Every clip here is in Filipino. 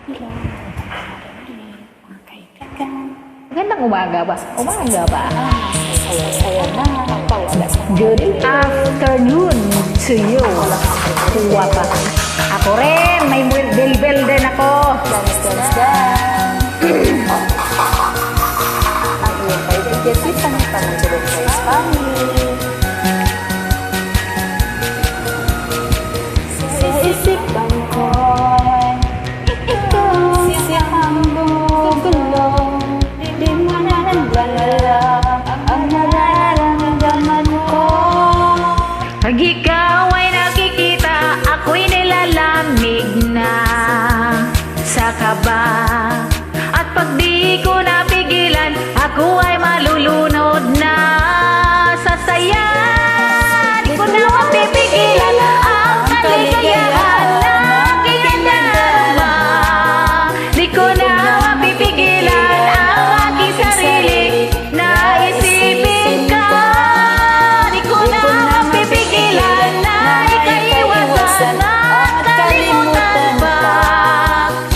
Hello, mga kaibigan. Magandang umaga ba? Umaga ba? Saya-saya na, pawala sa Good afternoon to you. Tuwa pa. Ako rin, may bel-bel din ako. Ang iyong kaibigan, kita ng pamangkirot sa family. Sa isipan ko, ikaw siyang gugulo. Di mo na naglalala ang nararamdaman ko. Pag ikaw ay nakikita, ako'y nilalamig na sa kaba. At pag di ko napigilan, ako ay malulunod na sa saya. Di ko na mapipigilan ang kaligayahan na aking nadama. Di ko na mapipigilan ang aking sarili na isipin ka. Di ko na mapipigilan na ikaiwasan at kalimutan pa.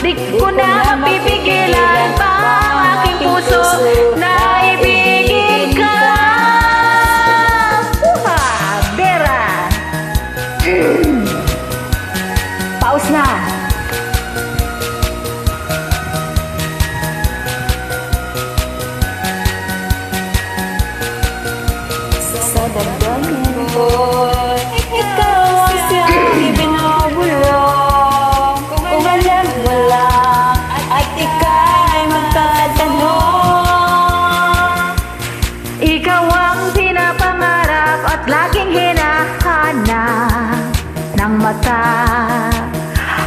Di ko na mapipigilan pa ang aking puso na ibigin ka. Puha, Vera. Pause na. Sa damdamin ko, ikaw ang siyang ibinubulong. Kung alam mo lang at ika'y magtatanong. Ikaw ang pinapangarap at laging hinahanap ng mata.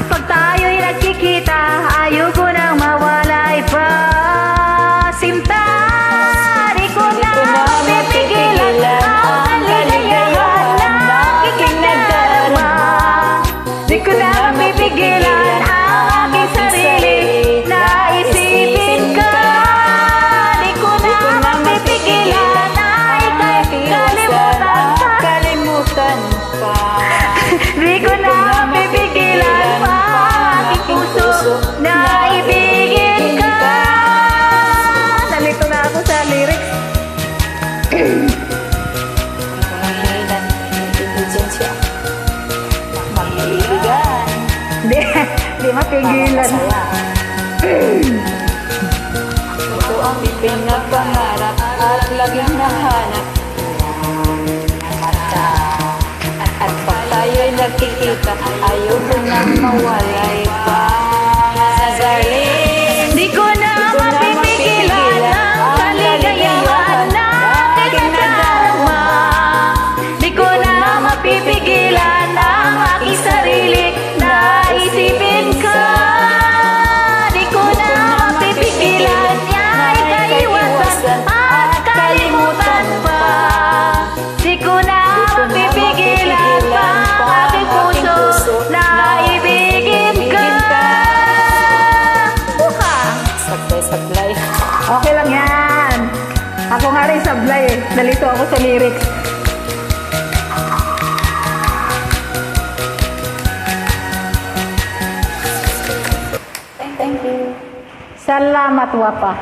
Pag tayo'y nagkikita, ayoko nang mawalay pa. Sinta, di ko na mapipigilan ang kaligayahan na aking nadarama. Di ko na mapipigilan ang aking sarili na isipin ka. Di ko na mapipigilan na ika'y kalimutan pa. Di ko na mapipigilan pa ang aking puso na ibigin ka. Nalito na ako sa lyrics. Mahihilan, indulgensya. Mag-iibigan. Di mapigilan. Masaya. Ito ang pinapangarap at laging nahanap ng mata. At pag tayo'y nagkikita, ayaw ko nang mawalay pa. Darling, Di ko na mapipigilan ang kaligayahan na aking nadarama. Di ko na mapipigilan ang aking sarili na isipin ka. Di ko na mapipigilan niya ikaiwasan at kalimutan pa. Di ko na mapipigilan pa ang aking puso na ibigin ka. Buha! sablay-sablay. Okay lang yan. Ako nga rin sablay eh. Nalito ako sa lyrics. Thank you. Salamat, Wapa.